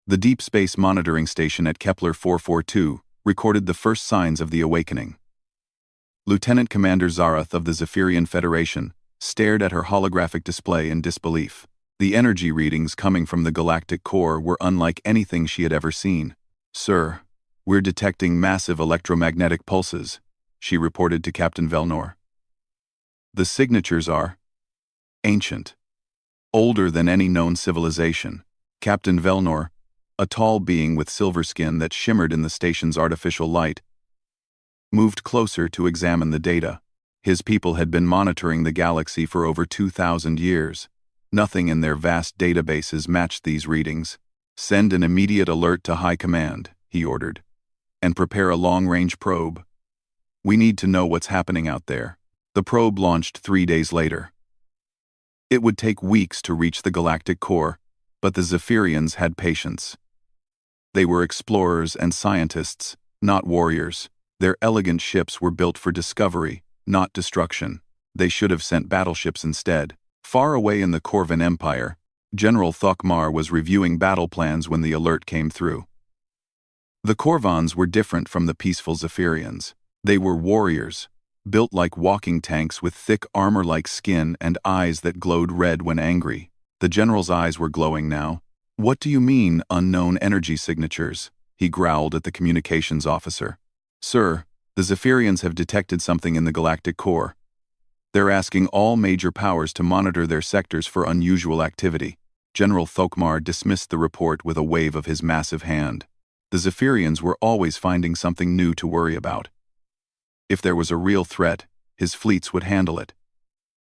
The Deep Space Monitoring Station at Kepler 442 recorded the first signs of the awakening. Lieutenant Commander Zarath of the Zephyrian Federation stared at her holographic display in disbelief. The energy readings coming from the galactic core were unlike anything she had ever seen. "Sir, we're detecting massive electromagnetic pulses," she reported to Captain Velnor. "The signatures are ancient, older than any known civilization." Captain Velnor, a tall being with silver skin that shimmered in the station's artificial light, moved closer to examine the data. His people had been monitoring the galaxy for over 2,000 years. Nothing in their vast databases matched these readings. "Send an immediate alert to High Command," he ordered, "and prepare a long-range probe. We need to know what's happening out there." The probe launched 3 days later. It would take weeks to reach the galactic core, but the Zephyrians had patience. They were explorers and scientists, not warriors. Their elegant ships were built for discovery, not destruction. They should have sent battleships instead. Far away in the Corvan Empire, General Thokmar was reviewing battle plans when the alert came through. The Corvans were different from the peaceful Zephyrians. They were warriors, built like walking tanks with thick armor-like skin and eyes that glowed red when angry. The general's eyes were glowing now. "What do you mean, unknown energy signatures?" he growled at the communications officer. "Sir, the Zephyrians have detected something in the galactic core. They're asking all major powers to monitor their sectors for unusual activity." General Thokmar dismissed the report with a wave of his massive hand. The Zephyrians were always finding something new to worry about. If there was a real threat, his fleets would handle it.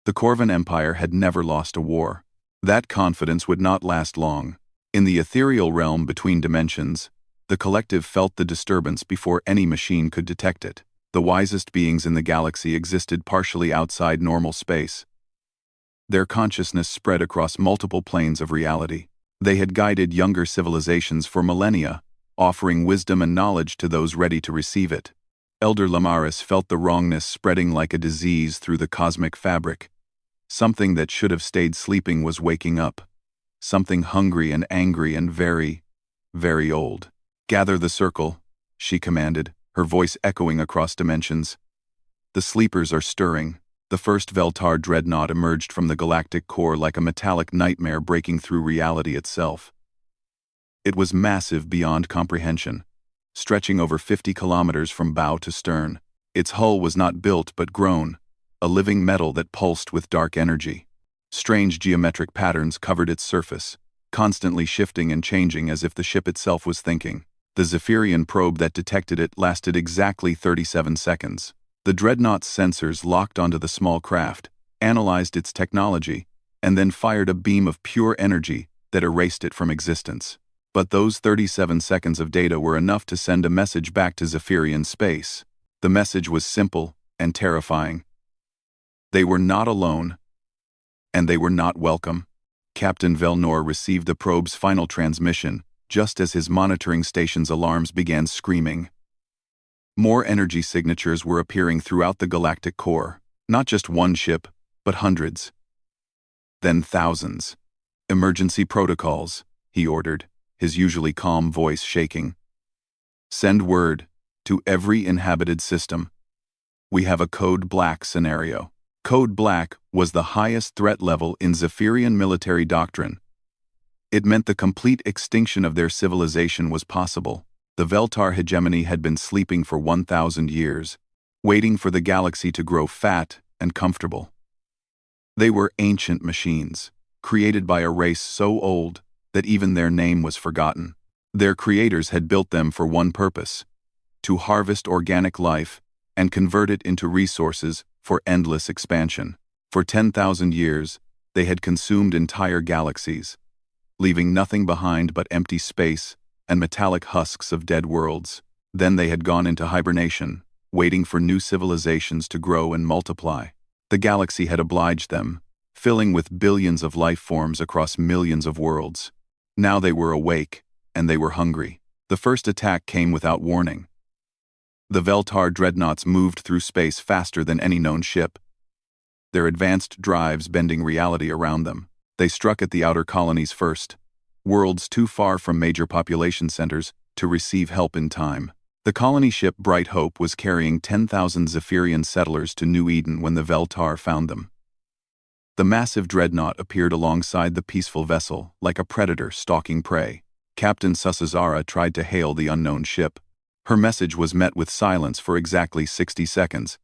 The Corvan Empire had never lost a war. That confidence would not last long. In the ethereal realm between dimensions, the collective felt the disturbance before any machine could detect it. The wisest beings in the galaxy existed partially outside normal space. Their consciousness spread across multiple planes of reality. They had guided younger civilizations for millennia, offering wisdom and knowledge to those ready to receive it. Elder Lamaris felt the wrongness spreading like a disease through the cosmic fabric. Something that should have stayed sleeping was waking up. Something hungry and angry and very, very old. "Gather the circle," she commanded, her voice echoing across dimensions. "The sleepers are stirring." The first Veltar dreadnought emerged from the galactic core like a metallic nightmare breaking through reality itself. It was massive beyond comprehension, stretching over 50 kilometers from bow to stern. Its hull was not built but grown, a living metal that pulsed with dark energy. Strange geometric patterns covered its surface, constantly shifting and changing as if the ship itself was thinking. The Zephyrian probe that detected it lasted exactly 37 seconds. The dreadnought's sensors locked onto the small craft, analyzed its technology, and then fired a beam of pure energy that erased it from existence. But those 37 seconds of data were enough to send a message back to Zephyrian space. The message was simple and terrifying. They were not alone, and they were not welcome. Captain Velnor received the probe's final transmission just as his monitoring station's alarms began screaming. More energy signatures were appearing throughout the galactic core, not just one ship, but hundreds. Then thousands. "Emergency protocols," he ordered, his usually calm voice shaking. "Send word to every inhabited system. We have a Code Black scenario." Code Black was the highest threat level in Zephyrian military doctrine. It meant the complete extinction of their civilization was possible. The Veltar hegemony had been sleeping for 1,000 years, waiting for the galaxy to grow fat and comfortable. They were ancient machines, created by a race so old that even their name was forgotten. Their creators had built them for one purpose: to harvest organic life and convert it into resources for endless expansion. For 10,000 years, they had consumed entire galaxies, leaving nothing behind but empty space and metallic husks of dead worlds. Then they had gone into hibernation, waiting for new civilizations to grow and multiply. The galaxy had obliged them, filling with billions of life forms across millions of worlds. Now they were awake, and they were hungry. The first attack came without warning. The Veltar dreadnoughts moved through space faster than any known ship, their advanced drives bending reality around them. They struck at the outer colonies first, worlds too far from major population centers to receive help in time. The colony ship Bright Hope was carrying 10,000 Zephyrian settlers to New Eden when the Veltar found them. The massive dreadnought appeared alongside the peaceful vessel, like a predator stalking prey. Captain Susazara tried to hail the unknown ship. Her message was met with silence for exactly 60 seconds.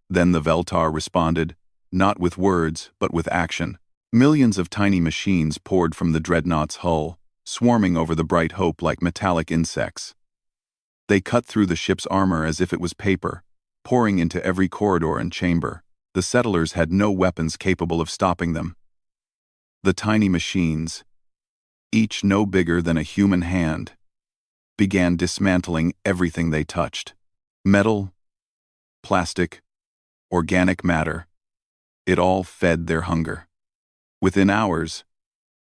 Then the Veltar responded, not with words, but with action. Millions of tiny machines poured from the dreadnought's hull, swarming over the Bright Hope like metallic insects. They cut through the ship's armor as if it was paper, pouring into every corridor and chamber. The settlers had no weapons capable of stopping them. The tiny machines, each no bigger than a human hand, began dismantling everything they touched. Metal, plastic, organic matter. It all fed their hunger. Within hours,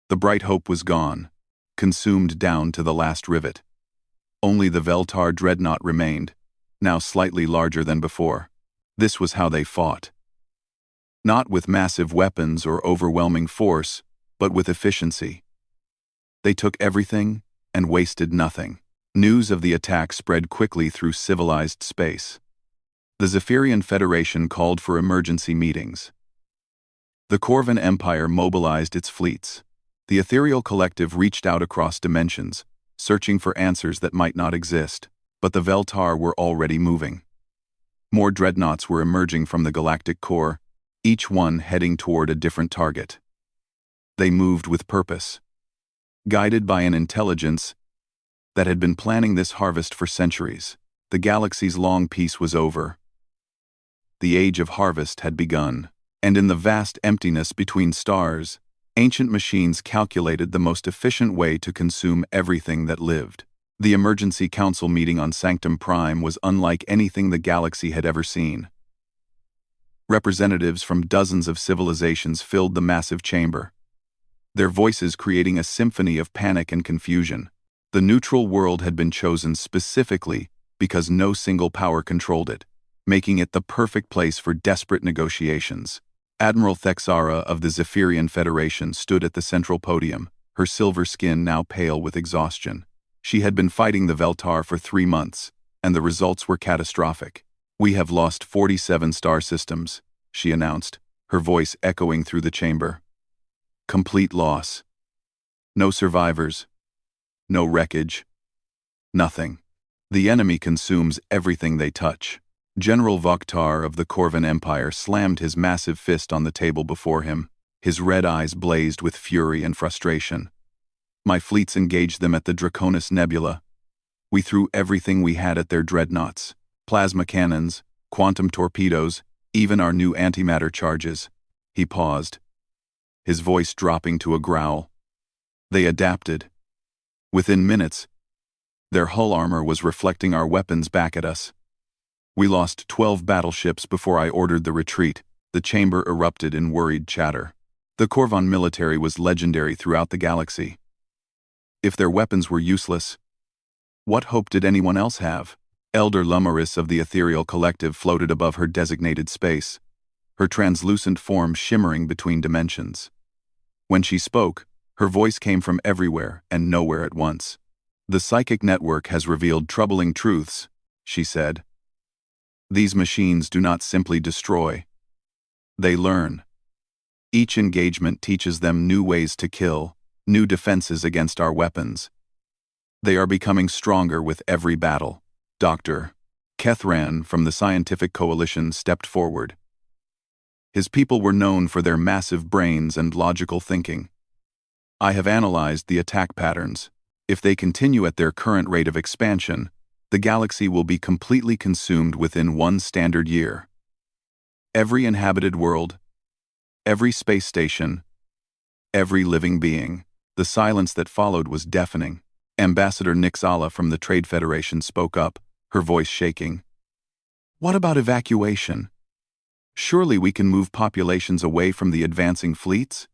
the Bright Hope was gone, consumed down to the last rivet. Only the Veltar dreadnought remained, now slightly larger than before. This was how they fought. Not with massive weapons or overwhelming force, but with efficiency. They took everything and wasted nothing. News of the attack spread quickly through civilized space. The Zephyrian Federation called for emergency meetings. The Corvan Empire mobilized its fleets. The Ethereal Collective reached out across dimensions, searching for answers that might not exist, but the Veltar were already moving. More dreadnoughts were emerging from the galactic core, each one heading toward a different target. They moved with purpose, guided by an intelligence that had been planning this harvest for centuries. The galaxy's long peace was over. The age of harvest had begun, and in the vast emptiness between stars, ancient machines calculated the most efficient way to consume everything that lived. The emergency council meeting on Sanctum Prime was unlike anything the galaxy had ever seen. Representatives from dozens of civilizations filled the massive chamber, their voices creating a symphony of panic and confusion. The neutral world had been chosen specifically because no single power controlled it, making it the perfect place for desperate negotiations. Admiral Thexara of the Zephyrian Federation stood at the central podium, her silver skin now pale with exhaustion. She had been fighting the Veltar for 3 months, and the results were catastrophic. "We have lost 47 star systems," she announced, her voice echoing through the chamber. "Complete loss. No survivors. No wreckage. Nothing. The enemy consumes everything they touch." General Vokhtar of the Corvan Empire slammed his massive fist on the table before him. His red eyes blazed with fury and frustration. "My fleets engaged them at the Draconis Nebula. We threw everything we had at their dreadnoughts. Plasma cannons, quantum torpedoes, even our new antimatter charges." He paused, his voice dropping to a growl. "They adapted. Within minutes, their hull armor was reflecting our weapons back at us. We lost 12 battleships before I ordered the retreat." The chamber erupted in worried chatter. The Corvan military was legendary throughout the galaxy. If their weapons were useless, what hope did anyone else have? Elder Lumaris of the Ethereal Collective floated above her designated space, her translucent form shimmering between dimensions. When she spoke, her voice came from everywhere and nowhere at once. "The psychic network has revealed troubling truths," she said. "These machines do not simply destroy. They learn. Each engagement teaches them new ways to kill, new defenses against our weapons. They are becoming stronger with every battle." Dr. Kethran from the Scientific Coalition stepped forward. His people were known for their massive brains and logical thinking. "I have analyzed the attack patterns. If they continue at their current rate of expansion, the galaxy will be completely consumed within 1 standard year. Every inhabited world, every space station, every living being." The silence that followed was deafening. Ambassador Nixala from the Trade Federation spoke up, her voice shaking. "What about evacuation? Surely we can move populations away from the advancing fleets?"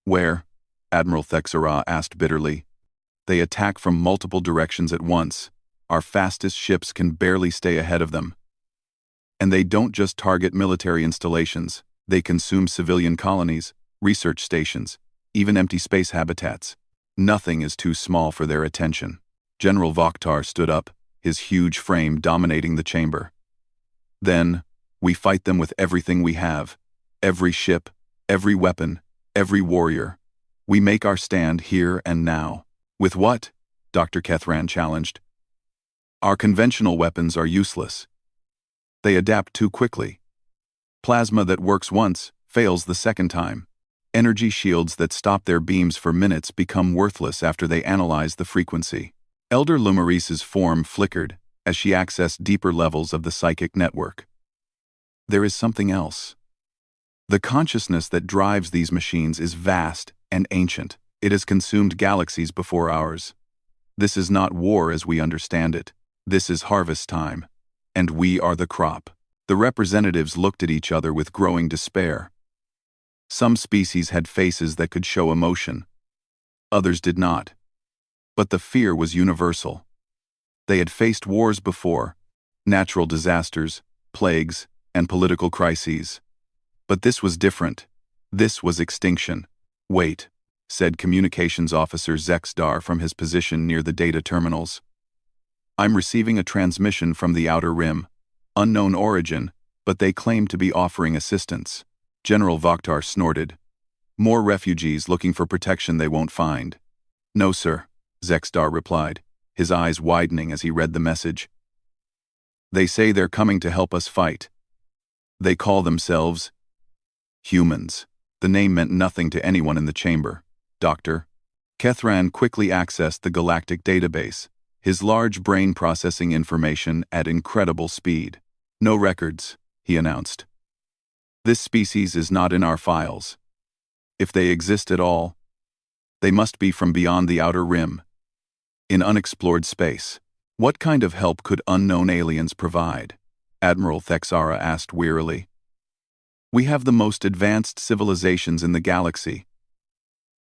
"Where?" Admiral Thexara asked bitterly. "They attack from multiple directions at once. Our fastest ships can barely stay ahead of them. And they don't just target military installations, they consume civilian colonies, research stations, even empty space habitats." Nothing is too small for their attention. General Vokhtar stood up, his huge frame dominating the chamber. Then, we fight them with everything we have. Every ship, every weapon, every warrior. We make our stand here and now. With what? Dr. Kethran challenged. Our conventional weapons are useless. They adapt too quickly. Plasma that works once fails the second time. Energy shields that stop their beams for minutes become worthless after they analyze the frequency. Elder Lumarice's form flickered as she accessed deeper levels of the psychic network. There is something else. The consciousness that drives these machines is vast and ancient. It has consumed galaxies before ours. This is not war as we understand it. This is harvest time. And we are the crop. The representatives looked at each other with growing despair. Some species had faces that could show emotion. Others did not. But the fear was universal. They had faced wars before, natural disasters, plagues, and political crises. But this was different. This was extinction. Wait, said Communications Officer Zexdar from his position near the data terminals. I'm receiving a transmission from the Outer Rim. Unknown origin, but they claim to be offering assistance. General Vokhtar snorted. More refugees looking for protection they won't find. No, sir, Zexdar replied, his eyes widening as he read the message. They say they're coming to help us fight. They call themselves humans. The name meant nothing to anyone in the chamber. Doctor. Kethran quickly accessed the galactic database, his large brain processing information at incredible speed. No records, he announced. This species is not in our files. If they exist at all, they must be from beyond the Outer Rim, in unexplored space. What kind of help could unknown aliens provide? Admiral Thexara asked wearily. We have the most advanced civilizations in the galaxy,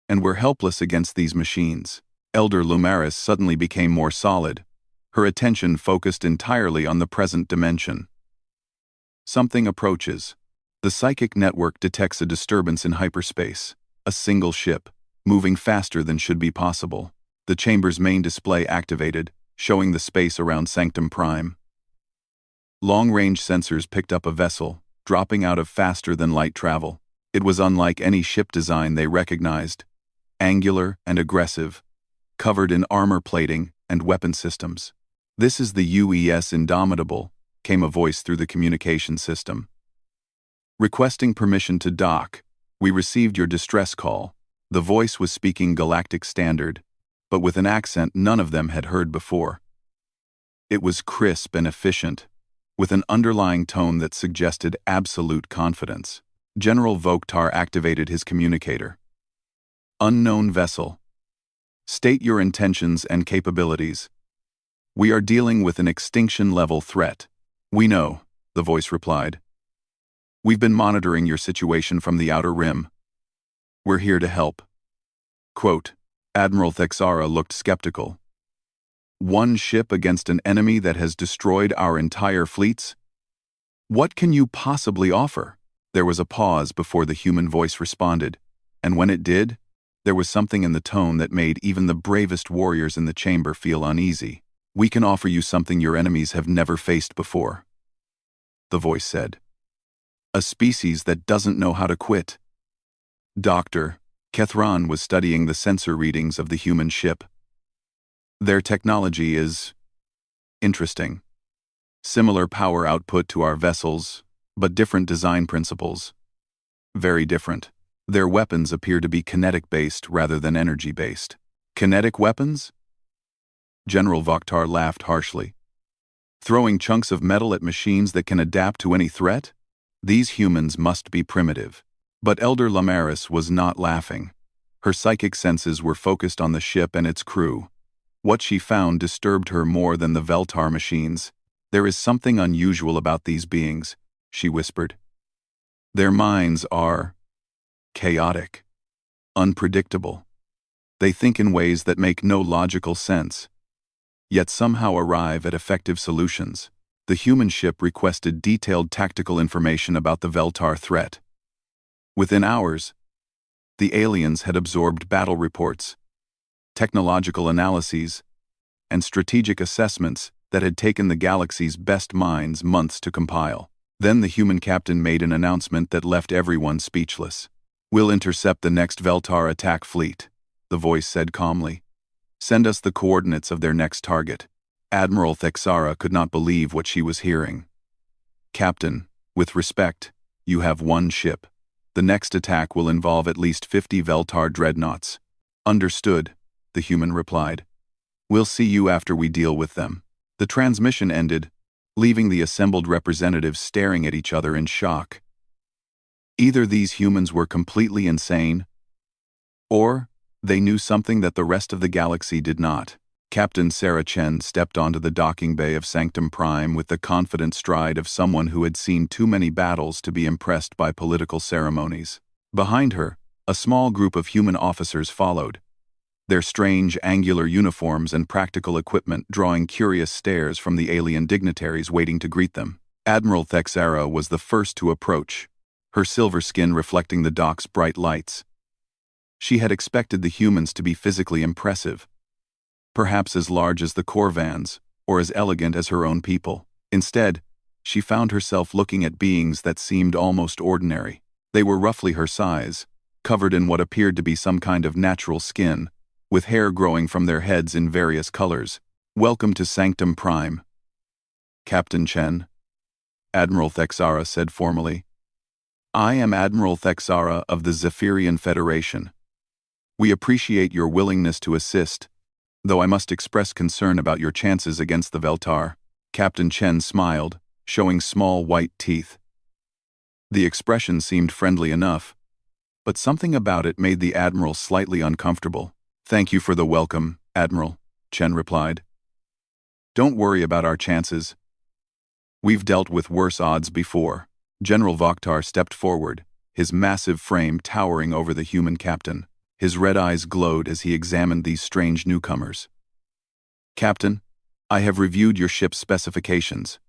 and we're helpless against these machines. Elder Lumaris suddenly became more solid, her attention focused entirely on the present dimension. Something approaches. The psychic network detects a disturbance in hyperspace, a single ship, moving faster than should be possible. The chamber's main display activated, showing the space around Sanctum Prime. Long-range sensors picked up a vessel, dropping out of faster-than-light travel. It was unlike any ship design they recognized. Angular and aggressive, covered in armor plating and weapon systems. This is the UES Indomitable, came a voice through the communication system. Requesting permission to dock, we received your distress call. The voice was speaking Galactic Standard, but with an accent none of them had heard before. It was crisp and efficient, with an underlying tone that suggested absolute confidence. General Vokhtar activated his communicator. Unknown vessel. State your intentions and capabilities. We are dealing with an extinction-level threat. We know, the voice replied. We've been monitoring your situation from the Outer Rim. We're here to help. Quote, Admiral Thexara looked skeptical. One ship against an enemy that has destroyed our entire fleets? What can you possibly offer? There was a pause before the human voice responded, and when it did, there was something in the tone that made even the bravest warriors in the chamber feel uneasy. We can offer you something your enemies have never faced before, the voice said. A species that doesn't know how to quit. Dr. Kethran was studying the sensor readings of the human ship. Their technology is interesting. Similar power output to our vessels, but different design principles. Very different. Their weapons appear to be kinetic-based rather than energy-based. Kinetic weapons? General Vokhtar laughed harshly. Throwing chunks of metal at machines that can adapt to any threat? These humans must be primitive. But Elder Lamaris was not laughing. Her psychic senses were focused on the ship and its crew. What she found disturbed her more than the Veltar machines. There is something unusual about these beings, she whispered. Their minds are chaotic, unpredictable. They think in ways that make no logical sense, yet somehow arrive at effective solutions. The human ship requested detailed tactical information about the Veltar threat. Within hours, the aliens had absorbed battle reports, technological analyses, and strategic assessments that had taken the galaxy's best minds months to compile. Then the human captain made an announcement that left everyone speechless. "We'll intercept the next Veltar attack fleet," the voice said calmly. "Send us the coordinates of their next target." Admiral Thexara could not believe what she was hearing. "Captain, with respect, you have one ship. The next attack will involve at least 50 Veltar dreadnoughts." "Understood," the human replied. "We'll see you after we deal with them." The transmission ended, leaving the assembled representatives staring at each other in shock. Either these humans were completely insane, or they knew something that the rest of the galaxy did not. Captain Sarah Chen stepped onto the docking bay of Sanctum Prime with the confident stride of someone who had seen too many battles to be impressed by political ceremonies. Behind her, a small group of human officers followed, their strange angular uniforms and practical equipment drawing curious stares from the alien dignitaries waiting to greet them. Admiral Thexara was the first to approach, her silver skin reflecting the dock's bright lights. She had expected the humans to be physically impressive, perhaps as large as the Corvans, or as elegant as her own people. Instead, she found herself looking at beings that seemed almost ordinary. They were roughly her size, covered in what appeared to be some kind of natural skin, with hair growing from their heads in various colors. "Welcome to Sanctum Prime, Captain Chen," Admiral Thexara said formally. "I am Admiral Thexara of the Zephyrian Federation. We appreciate your willingness to assist, though I must express concern about your chances against the Veltar." Captain Chen smiled, showing small white teeth. The expression seemed friendly enough, but something about it made the Admiral slightly uncomfortable. "Thank you for the welcome, Admiral," Chen replied. "Don't worry about our chances. We've dealt with worse odds before." General Vokhtar stepped forward, his massive frame towering over the human captain. His red eyes glowed as he examined these strange newcomers. "Captain, I have reviewed your ship's specifications.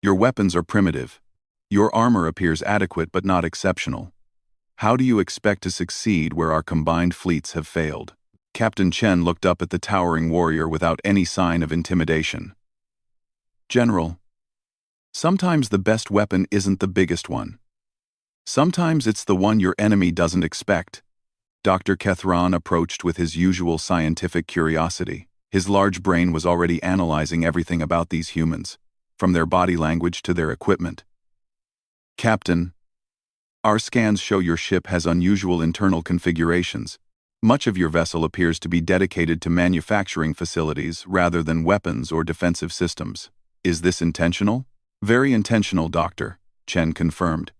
Your weapons are primitive. Your armor appears adequate but not exceptional. How do you expect to succeed where our combined fleets have failed?" Captain Chen looked up at the towering warrior without any sign of intimidation. "General, sometimes the best weapon isn't the biggest one. Sometimes it's the one your enemy doesn't expect." Dr. Kethran approached with his usual scientific curiosity. His large brain was already analyzing everything about these humans, from their body language to their equipment. "Captain, our scans show your ship has unusual internal configurations. Much of your vessel appears to be dedicated to manufacturing facilities rather than weapons or defensive systems. Is this intentional?" "Very intentional, Doctor," Chen confirmed.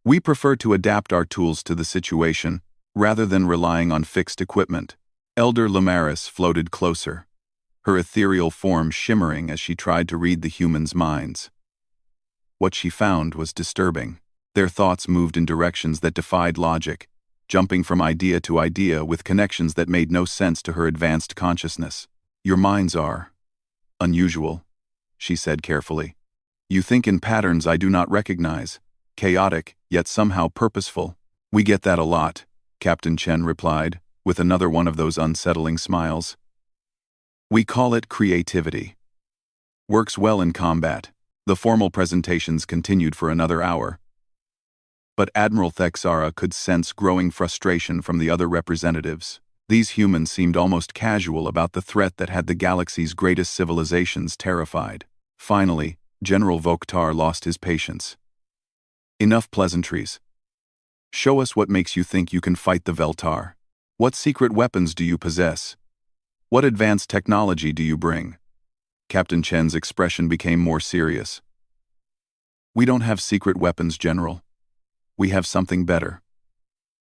"We prefer to adapt our tools to the situation, rather than relying on fixed equipment." Elder Lamaris floated closer, her ethereal form shimmering as she tried to read the humans' minds. What she found was disturbing. Their thoughts moved in directions that defied logic, jumping from idea to idea with connections that made no sense to her advanced consciousness. "Your minds are unusual," she said carefully. "You think in patterns I do not recognize, chaotic, yet somehow purposeful." "We get that a lot," Captain Chen replied, with another one of those unsettling smiles. "We call it creativity. Works well in combat." The formal presentations continued for another hour, but Admiral Thexara could sense growing frustration from the other representatives. These humans seemed almost casual about the threat that had the galaxy's greatest civilizations terrified. Finally, General Vokhtar lost his patience. "Enough pleasantries. Show us what makes you think you can fight the Veltar. What secret weapons do you possess? What advanced technology do you bring?" Captain Chen's expression became more serious. "We don't have secret weapons, General. We have something better.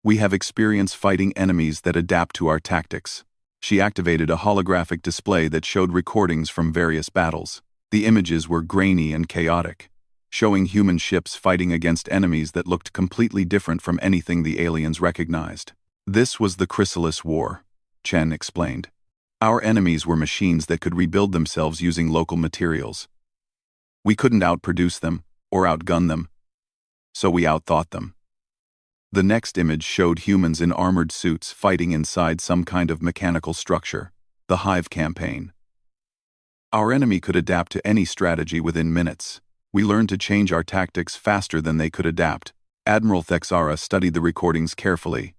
We have experience fighting enemies that adapt to our tactics." She activated a holographic display that showed recordings from various battles. The images were grainy and chaotic, showing human ships fighting against enemies that looked completely different from anything the aliens recognized. "This was the Chrysalis War," Chen explained. "Our enemies were machines that could rebuild themselves using local materials. We couldn't outproduce them or outgun them, so we outthought them. The next image showed humans in armored suits fighting inside some kind of mechanical structure, the Hive campaign. Our enemy could adapt to any strategy within minutes. We learned to change our tactics faster than they could adapt. Admiral Thexara studied the recordings carefully.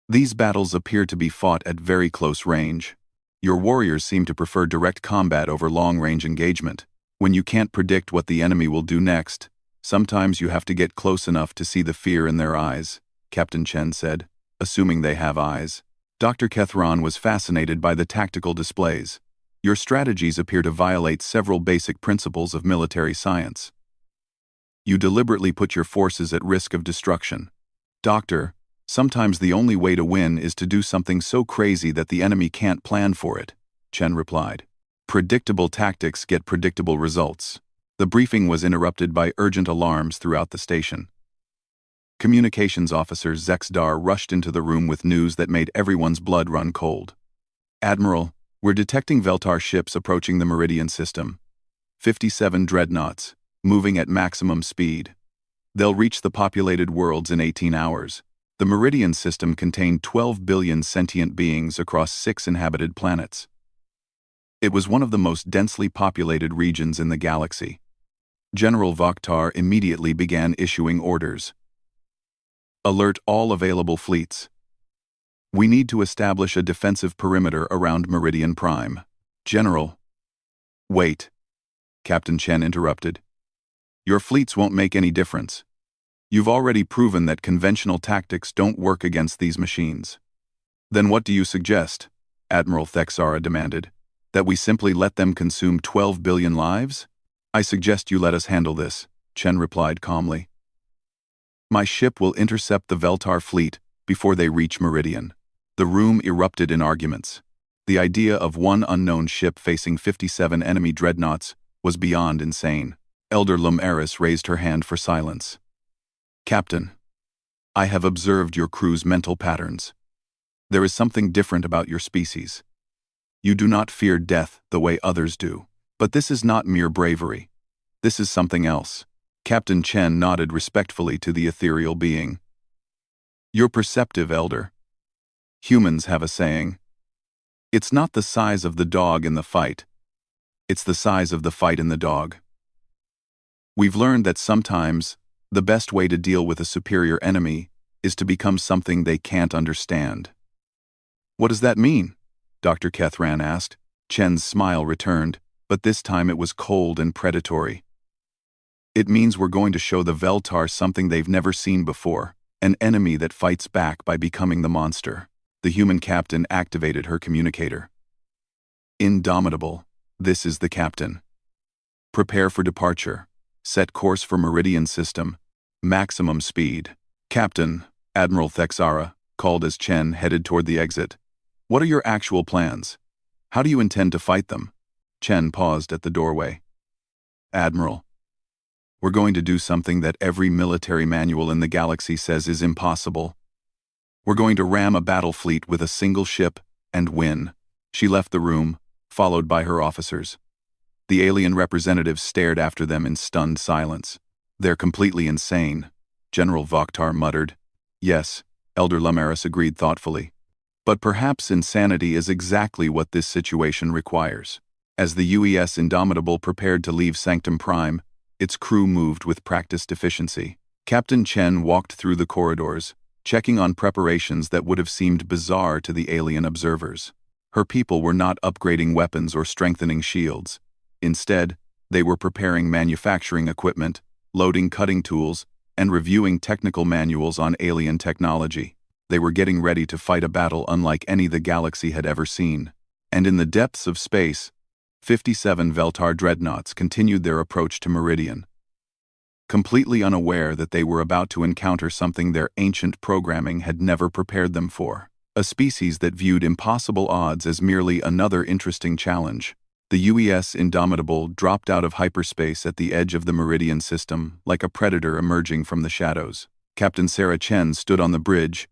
These battles appear to be fought at very close range. Your warriors seem to prefer direct combat over long-range engagement. When you can't predict what the enemy will do next, sometimes you have to get close enough to see the fear in their eyes, Captain Chen said, assuming they have eyes. Dr. Kethron was fascinated by the tactical displays. Your strategies appear to violate several basic principles of military science. You deliberately put your forces at risk of destruction. Doctor, sometimes the only way to win is to do something so crazy that the enemy can't plan for it, Chen replied. Predictable tactics get predictable results. The briefing was interrupted by urgent alarms throughout the station. Communications officer Zexdar rushed into the room with news that made everyone's blood run cold. Admiral, we're detecting Veltar ships approaching the Meridian system. 57 dreadnoughts, moving at maximum speed. They'll reach the populated worlds in 18 hours. The Meridian system contained 12 billion sentient beings across 6 inhabited planets. It was one of the most densely populated regions in the galaxy. General Vokhtar immediately began issuing orders. Alert all available fleets. We need to establish a defensive perimeter around Meridian Prime. General. Wait. Captain Chen interrupted. Your fleets won't make any difference. You've already proven that conventional tactics don't work against these machines. Then what do you suggest? Admiral Thexara demanded. That we simply let them consume 12 billion lives? I suggest you let us handle this, Chen replied calmly. My ship will intercept the Veltar fleet before they reach Meridian. The room erupted in arguments. The idea of one unknown ship facing 57 enemy dreadnoughts was beyond insane. Elder Lum Eris raised her hand for silence. Captain, I have observed your crew's mental patterns. There is something different about your species. You do not fear death the way others do. But this is not mere bravery. This is something else. Captain Chen nodded respectfully to the ethereal being. You're perceptive, Elder. Humans have a saying. It's not the size of the dog in the fight. It's the size of the fight in the dog. We've learned that sometimes the best way to deal with a superior enemy is to become something they can't understand. What does that mean? Dr. Kethran asked. Chen's smile returned, but this time it was cold and predatory. It means we're going to show the Veltar something they've never seen before, an enemy that fights back by becoming the monster. The human captain activated her communicator. Indomitable, this is the captain. Prepare for departure. Set course for Meridian system. Maximum speed. Captain, Admiral Thexara, called as Chen headed toward the exit. What are your actual plans? How do you intend to fight them? Chen paused at the doorway. Admiral, we're going to do something that every military manual in the galaxy says is impossible. We're going to ram a battle fleet with a single ship and win. She left the room, followed by her officers. The alien representatives stared after them in stunned silence. They're completely insane, General Vokhtar muttered. Yes, Elder Lamaris agreed thoughtfully. But perhaps insanity is exactly what this situation requires. As the UES Indomitable prepared to leave Sanctum Prime, its crew moved with practiced efficiency. Captain Chen walked through the corridors, checking on preparations that would have seemed bizarre to the alien observers. Her people were not upgrading weapons or strengthening shields. Instead, they were preparing manufacturing equipment, loading cutting tools, and reviewing technical manuals on alien technology. They were getting ready to fight a battle unlike any the galaxy had ever seen. And in the depths of space, 57 Veltar dreadnoughts continued their approach to Meridian. Completely unaware that they were about to encounter something their ancient programming had never prepared them for. A species that viewed impossible odds as merely another interesting challenge. The UES Indomitable dropped out of hyperspace at the edge of the Meridian system like a predator emerging from the shadows. Captain Sarah Chen stood on the bridge,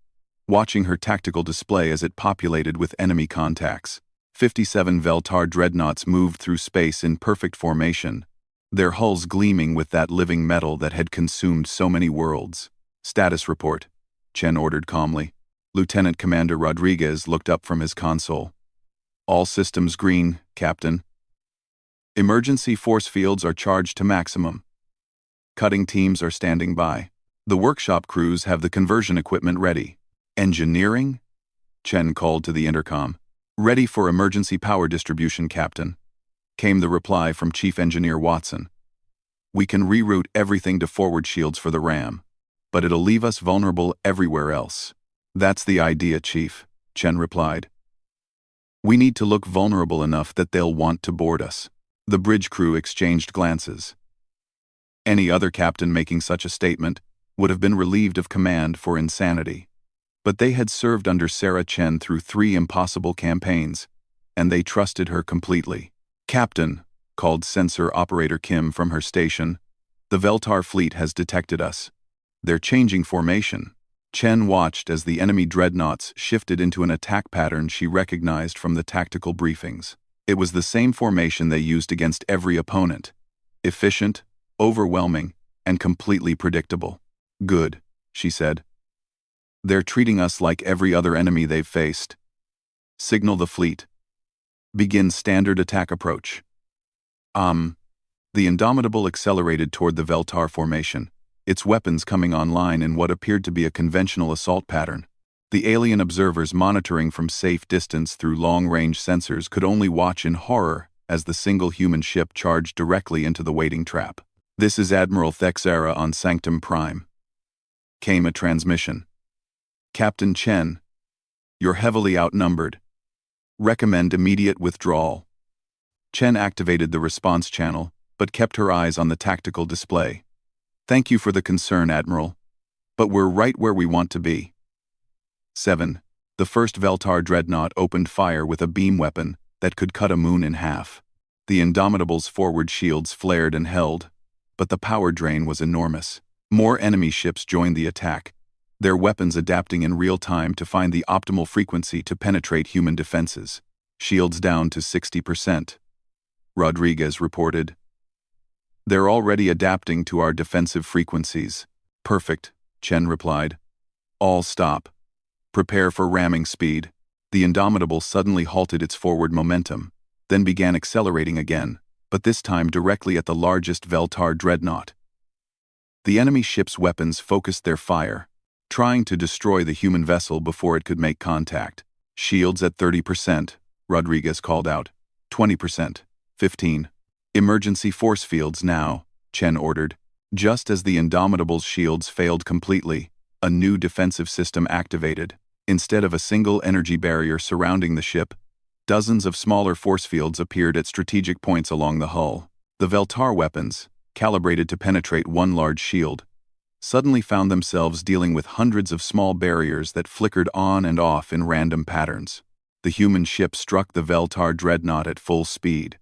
watching her tactical display as it populated with enemy contacts. 57 Veltar dreadnoughts moved through space in perfect formation, their hulls gleaming with that living metal that had consumed so many worlds. Status report, Chen ordered calmly. Lieutenant Commander Rodriguez looked up from his console. All systems green, Captain. Emergency force fields are charged to maximum. Cutting teams are standing by. The workshop crews have the conversion equipment ready. Engineering? Chen called to the intercom. Ready for emergency power distribution, Captain, came the reply from Chief Engineer Watson. We can reroute everything to forward shields for the RAM, but it'll leave us vulnerable everywhere else. That's the idea, Chief, Chen replied. We need to look vulnerable enough that they'll want to board us. The bridge crew exchanged glances. Any other captain making such a statement would have been relieved of command for insanity. But they had served under Sarah Chen through 3 impossible campaigns, and they trusted her completely. Captain, called sensor operator Kim from her station, the Veltar fleet has detected us. They're changing formation. Chen watched as the enemy dreadnoughts shifted into an attack pattern she recognized from the tactical briefings. It was the same formation they used against every opponent. Efficient, overwhelming, and completely predictable. Good, she said. They're treating us like every other enemy they've faced. Signal the fleet. Begin standard attack approach. The Indomitable accelerated toward the Veltar formation, its weapons coming online in what appeared to be a conventional assault pattern. The alien observers monitoring from safe distance through long-range sensors could only watch in horror as the single human ship charged directly into the waiting trap. This is Admiral Thexera on Sanctum Prime. Came a transmission. Captain Chen, you're heavily outnumbered. Recommend immediate withdrawal. Chen activated the response channel, but kept her eyes on the tactical display. Thank you for the concern, Admiral. But we're right where we want to be. 7. The first Veltar dreadnought opened fire with a beam weapon that could cut a moon in half. The Indomitable's forward shields flared and held, but the power drain was enormous. More enemy ships joined the attack, their weapons adapting in real time to find the optimal frequency to penetrate human defenses. Shields down to 60%. Rodriguez reported. They're already adapting to our defensive frequencies. Perfect, Chen replied. All stop. Prepare for ramming speed. The Indomitable suddenly halted its forward momentum, then began accelerating again, but this time directly at the largest Veltar dreadnought. The enemy ship's weapons focused their fire, trying to destroy the human vessel before it could make contact. Shields at 30%, Rodriguez called out. 20%, 15. Emergency force fields now, Chen ordered. Just as the Indomitable's shields failed completely, a new defensive system activated. Instead of a single energy barrier surrounding the ship, dozens of smaller force fields appeared at strategic points along the hull. The Veltar weapons, calibrated to penetrate one large shield, suddenly found themselves dealing with hundreds of small barriers that flickered on and off in random patterns. The human ship struck the Veltar dreadnought at full speed.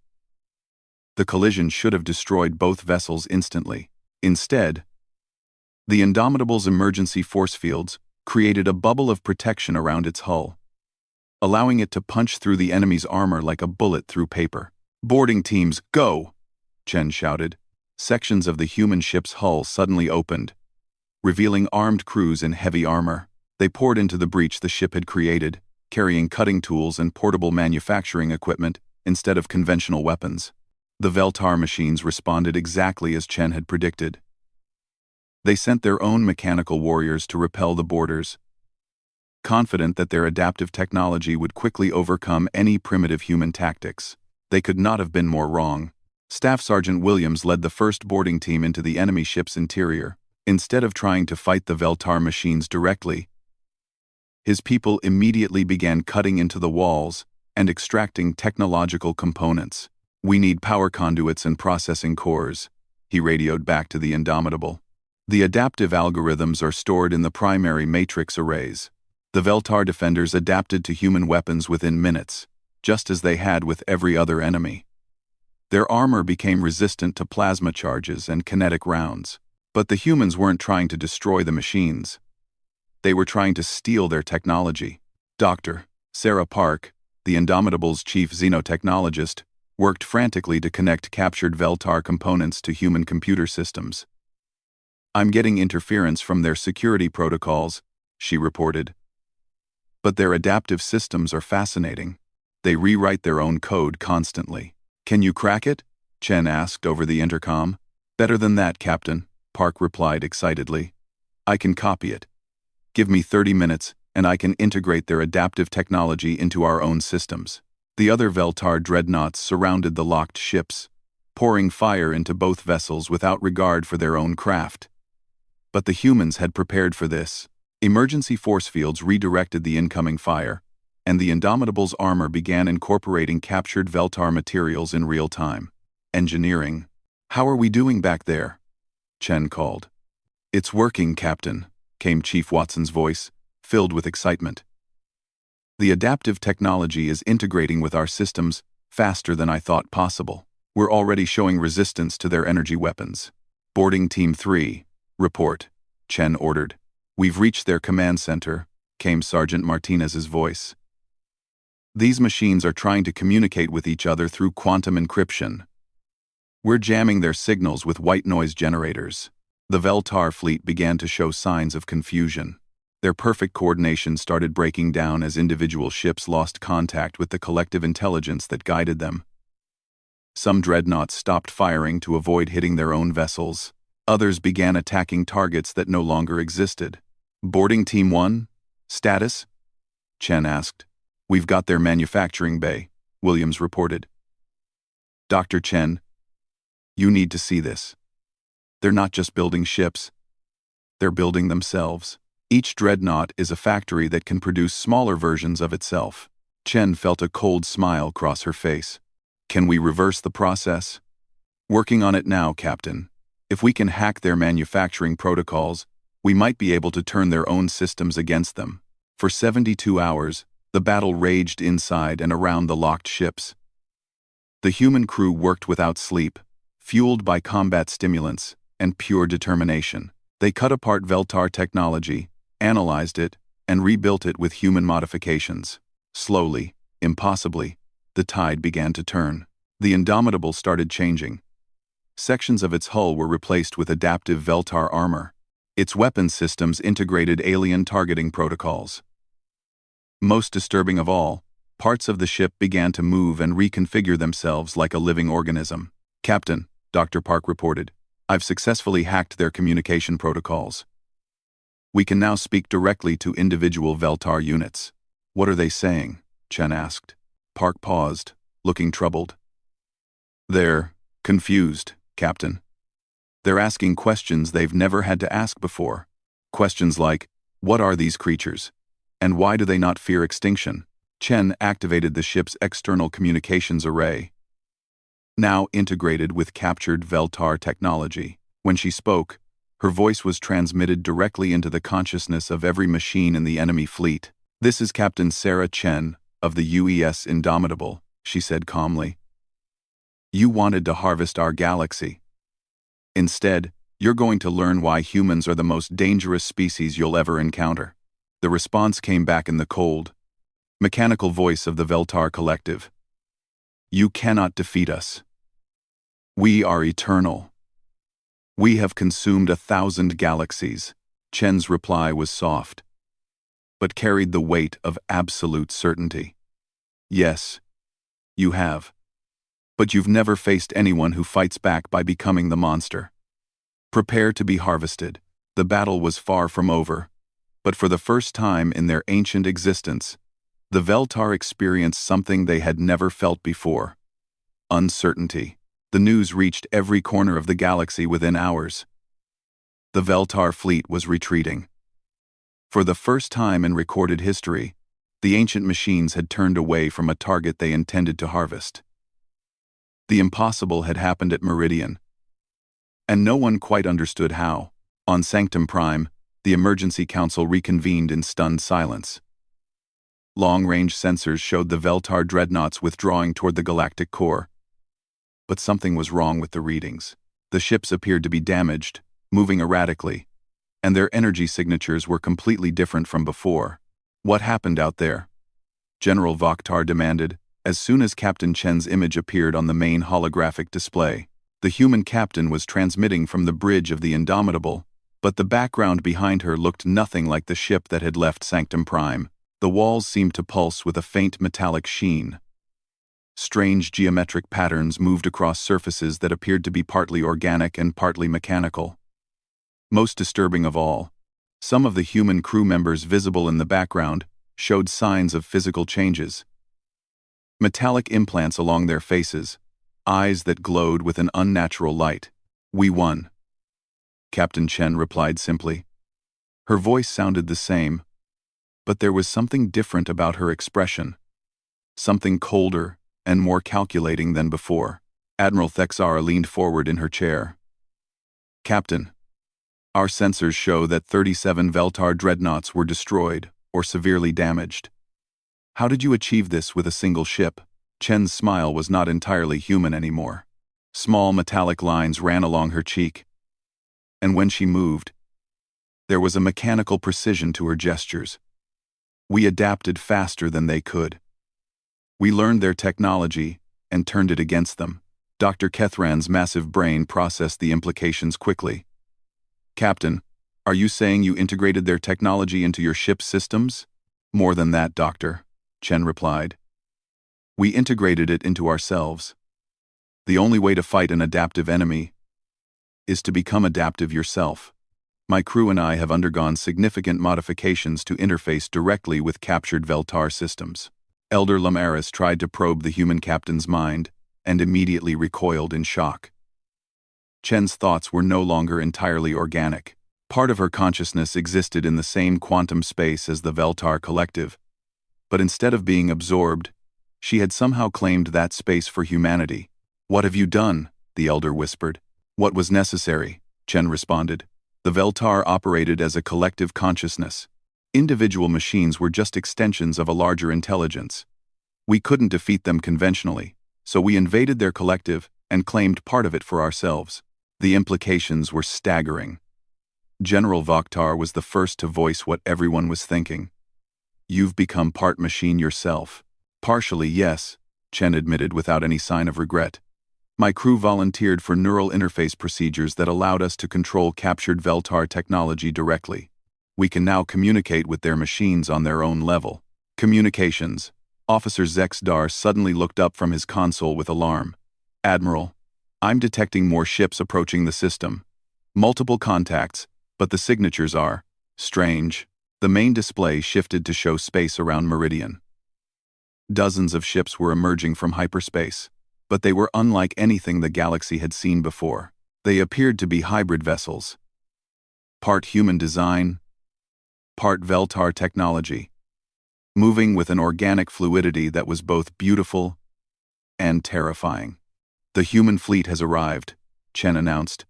The collision should have destroyed both vessels instantly. Instead, the Indomitable's emergency force fields created a bubble of protection around its hull, allowing it to punch through the enemy's armor like a bullet through paper. Boarding teams, go! Chen shouted. Sections of the human ship's hull suddenly opened, revealing armed crews in heavy armor. They poured into the breach the ship had created, carrying cutting tools and portable manufacturing equipment instead of conventional weapons. The Veltar machines responded exactly as Chen had predicted. They sent their own mechanical warriors to repel the boarders, confident that their adaptive technology would quickly overcome any primitive human tactics. They could not have been more wrong. Staff Sergeant Williams led the first boarding team into the enemy ship's interior. Instead of trying to fight the Veltar machines directly, his people immediately began cutting into the walls and extracting technological components. We need power conduits and processing cores, he radioed back to the Indomitable. The adaptive algorithms are stored in the primary matrix arrays. The Veltar defenders adapted to human weapons within minutes, just as they had with every other enemy. Their armor became resistant to plasma charges and kinetic rounds. But the humans weren't trying to destroy the machines. They were trying to steal their technology. Dr. Sarah Park, the Indomitable's chief xenotechnologist, worked frantically to connect captured Veltar components to human computer systems. I'm getting interference from their security protocols, she reported. But their adaptive systems are fascinating. They rewrite their own code constantly. Can you crack it? Chen asked over the intercom. Better than that, Captain, Park replied excitedly. I can copy it. Give me 30 minutes, and I can integrate their adaptive technology into our own systems. The other Veltar dreadnoughts surrounded the locked ships, pouring fire into both vessels without regard for their own craft. But the humans had prepared for this. Emergency force fields redirected the incoming fire, and the Indomitable's armor began incorporating captured Veltar materials in real time. Engineering. How are we doing back there? Chen called. It's working, Captain, came Chief Watson's voice, filled with excitement. The adaptive technology is integrating with our systems faster than I thought possible. We're already showing resistance to their energy weapons. Boarding Team 3, report, Chen ordered. We've reached their command center, came Sergeant Martinez's voice. These machines are trying to communicate with each other through quantum encryption. We're jamming their signals with white noise generators. The Veltar fleet began to show signs of confusion. Their perfect coordination started breaking down as individual ships lost contact with the collective intelligence that guided them. Some dreadnoughts stopped firing to avoid hitting their own vessels. Others began attacking targets that no longer existed. Boarding Team 1? Status? Chen asked. We've got their manufacturing bay, Williams reported. Dr. Chen, you need to see this. They're not just building ships. They're building themselves. Each dreadnought is a factory that can produce smaller versions of itself. Chen felt a cold smile cross her face. Can we reverse the process? Working on it now, Captain. If we can hack their manufacturing protocols, we might be able to turn their own systems against them. For 72 hours, the battle raged inside and around the locked ships. The human crew worked without sleep, fueled by combat stimulants and pure determination. They cut apart Veltar technology, analyzed it, and rebuilt it with human modifications. Slowly, impossibly, the tide began to turn. The Indomitable started changing. Sections of its hull were replaced with adaptive Veltar armor. Its weapon systems integrated alien targeting protocols. Most disturbing of all, parts of the ship began to move and reconfigure themselves like a living organism. Captain, Dr. Park reported, I've successfully hacked their communication protocols. We can now speak directly to individual Veltar units. What are they saying? Chen asked. Park paused, looking troubled. They're confused, Captain. They're asking questions they've never had to ask before. Questions like, what are these creatures? And why do they not fear extinction? Chen activated the ship's external communications array, now integrated with captured Veltar technology. When she spoke, her voice was transmitted directly into the consciousness of every machine in the enemy fleet. This is Captain Sarah Chen of the UES Indomitable, she said calmly. You wanted to harvest our galaxy. Instead, you're going to learn why humans are the most dangerous species you'll ever encounter. The response came back in the cold, mechanical voice of the Veltar Collective. You cannot defeat us. We are eternal. We have consumed 1,000 galaxies. Chen's reply was soft, but carried the weight of absolute certainty. Yes, you have. But you've never faced anyone who fights back by becoming the monster. Prepare to be harvested. The battle was far from over, but for the first time in their ancient existence, the Veltar experienced something they had never felt before. Uncertainty. The news reached every corner of the galaxy within hours. The Veltar fleet was retreating. For the first time in recorded history, the ancient machines had turned away from a target they intended to harvest. The impossible had happened at Meridian, and no one quite understood how. On Sanctum Prime, the Emergency Council reconvened in stunned silence. Long-range sensors showed the Veltar dreadnoughts withdrawing toward the galactic core. But something was wrong with the readings. The ships appeared to be damaged, moving erratically, and their energy signatures were completely different from before. What happened out there? General Vokhtar demanded, as soon as Captain Chen's image appeared on the main holographic display. The human captain was transmitting from the bridge of the Indomitable, But the background behind her looked nothing like the ship that had left Sanctum Prime. The walls seemed to pulse with a faint metallic sheen. Strange geometric patterns moved across surfaces that appeared to be partly organic and partly mechanical. Most disturbing of all, some of the human crew members visible in the background showed signs of physical changes. Metallic implants along their faces, eyes that glowed with an unnatural light. "We won," Captain Chen replied simply. Her voice sounded the same, but there was something different about her expression. Something colder and more calculating than before. Admiral Thexara leaned forward in her chair. "Captain, our sensors show that 37 Veltar dreadnoughts were destroyed or severely damaged. How did you achieve this with a single ship?" Chen's smile was not entirely human anymore. Small metallic lines ran along her cheek, and when she moved, there was a mechanical precision to her gestures. "We adapted faster than they could. We learned their technology and turned it against them." Dr. Kethran's massive brain processed the implications quickly. "Captain, are you saying you integrated their technology into your ship's systems?" "More than that, Doctor," Chen replied. "We integrated it into ourselves. The only way to fight an adaptive enemy is to become adaptive yourself. My crew and I have undergone significant modifications to interface directly with captured Veltar systems." Elder Lamaris tried to probe the human captain's mind and immediately recoiled in shock. Chen's thoughts were no longer entirely organic. Part of her consciousness existed in the same quantum space as the Veltar collective, but instead of being absorbed, she had somehow claimed that space for humanity. "What have you done?" the elder whispered. "What was necessary," Chen responded. "The Veltar operated as a collective consciousness. Individual machines were just extensions of a larger intelligence. We couldn't defeat them conventionally, so we invaded their collective and claimed part of it for ourselves." The implications were staggering. General Vokhtar was the first to voice what everyone was thinking. "You've become part machine yourself." "Partially, yes," Chen admitted without any sign of regret. "My crew volunteered for neural interface procedures that allowed us to control captured Veltar technology directly. We can now communicate with their machines on their own level." "Communications." Officer Zexdar suddenly looked up from his console with alarm. "Admiral, I'm detecting more ships approaching the system. Multiple contacts, but the signatures are strange." The main display shifted to show space around Meridian. Dozens of ships were emerging from hyperspace, but they were unlike anything the galaxy had seen before. They appeared to be hybrid vessels. Part human design, part Veltar technology, moving with an organic fluidity that was both beautiful and terrifying. "The human fleet has arrived," Chen announced.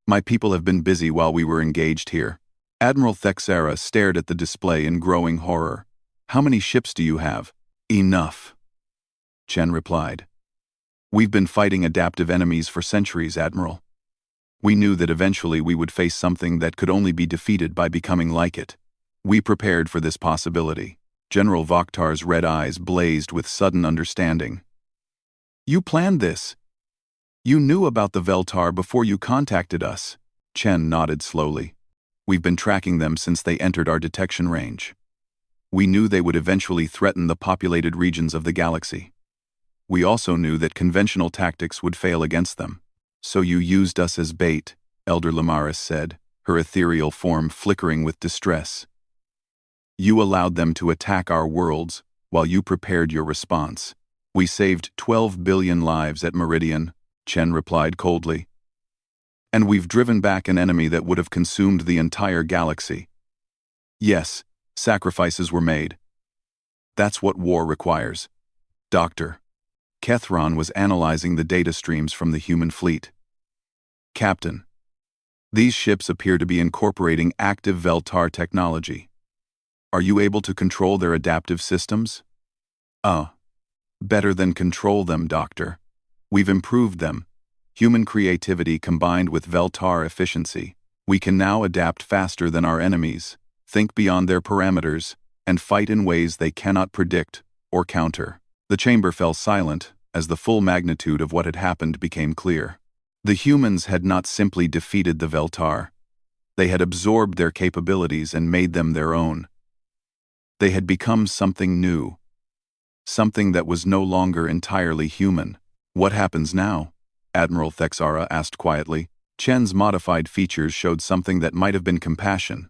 "My people have been busy while we were engaged here." Admiral Thexara stared at the display in growing horror. "How many ships do you have?" "Enough," Chen replied. "We've been fighting adaptive enemies for centuries, Admiral. We knew that eventually we would face something that could only be defeated by becoming like it. We prepared for this possibility." General Vokhtar's red eyes blazed with sudden understanding. "You planned this? You knew about the Veltar before you contacted us?" Chen nodded slowly. "We've been tracking them since they entered our detection range. We knew they would eventually threaten the populated regions of the galaxy. We also knew that conventional tactics would fail against them. So you used us as bait," Elder Lamaris said, her ethereal form flickering with distress. "You allowed them to attack our worlds while you prepared your response. We saved 12 billion lives at Meridian," Chen replied coldly. "And we've driven back an enemy that would have consumed the entire galaxy. Yes, sacrifices were made. That's what war requires." "Doctor." Kethran was analyzing the data streams from the human fleet. "Captain, these ships appear to be incorporating active Veltar technology. Are you able to control their adaptive systems?" Better than control them, Doctor. We've improved them. Human creativity combined with Veltar efficiency. We can now adapt faster than our enemies, think beyond their parameters, and fight in ways they cannot predict or counter." The chamber fell silent as the full magnitude of what had happened became clear. The humans had not simply defeated the Veltar. They had absorbed their capabilities and made them their own. They had become something new. Something that was no longer entirely human. What happens now? Admiral Thexara asked quietly. Chen's modified features showed something that might have been compassion,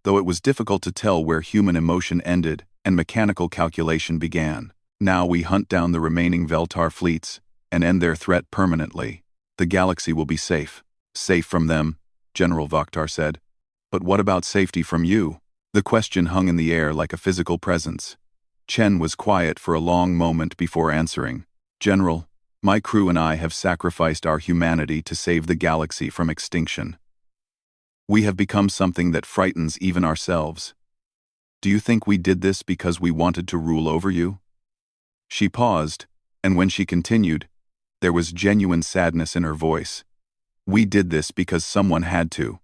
though it was difficult to tell where human emotion ended and mechanical calculation began. Now we hunt down the remaining Veltar fleets and end their threat permanently. The galaxy will be safe. Safe from them, General Vaktar said. But what about safety from you? The question hung in the air like a physical presence. Chen was quiet for a long moment before answering. General, my crew and I have sacrificed our humanity to save the galaxy from extinction. We have become something that frightens even ourselves. Do you think we did this because we wanted to rule over you? She paused, and when she continued, there was genuine sadness in her voice. We did this because someone had to.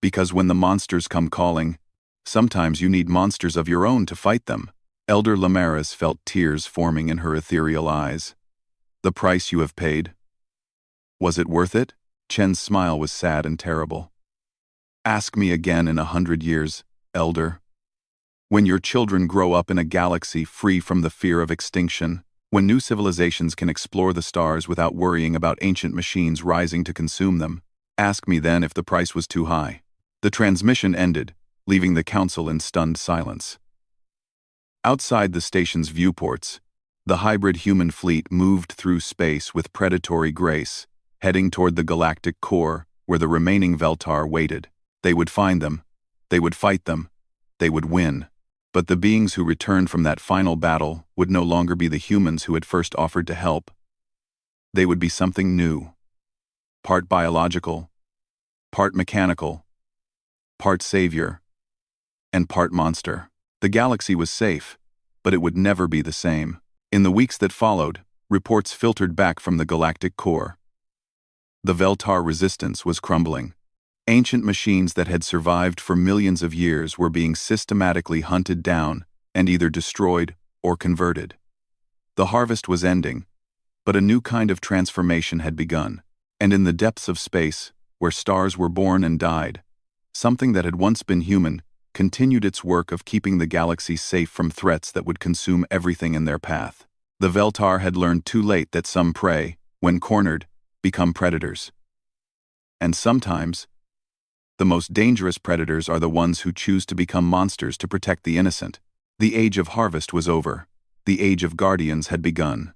Because when the monsters come calling, sometimes you need monsters of your own to fight them. Elder Lamaris felt tears forming in her ethereal eyes. The price you have paid? Was it worth it? Chen's smile was sad and terrible. Ask me again in 100 years, Elder. When your children grow up in a galaxy free from the fear of extinction, when new civilizations can explore the stars without worrying about ancient machines rising to consume them, ask me then if the price was too high. The transmission ended, leaving the council in stunned silence. Outside the station's viewports, the hybrid human fleet moved through space with predatory grace, heading toward the galactic core where the remaining Veltar waited. They would find them. They would fight them. They would win. But the beings who returned from that final battle would no longer be the humans who had first offered to help. They would be something new. Part biological, part mechanical, part savior, and part monster. The galaxy was safe, but it would never be the same. In the weeks that followed, reports filtered back from the galactic core. The Veltar resistance was crumbling. Ancient machines that had survived for millions of years were being systematically hunted down and either destroyed or converted. The harvest was ending, but a new kind of transformation had begun, and in the depths of space, where stars were born and died, something that had once been human continued its work of keeping the galaxy safe from threats that would consume everything in their path. The Veltar had learned too late that some prey, when cornered, become predators. And sometimes, the most dangerous predators are the ones who choose to become monsters to protect the innocent. The age of harvest was over. The age of guardians had begun.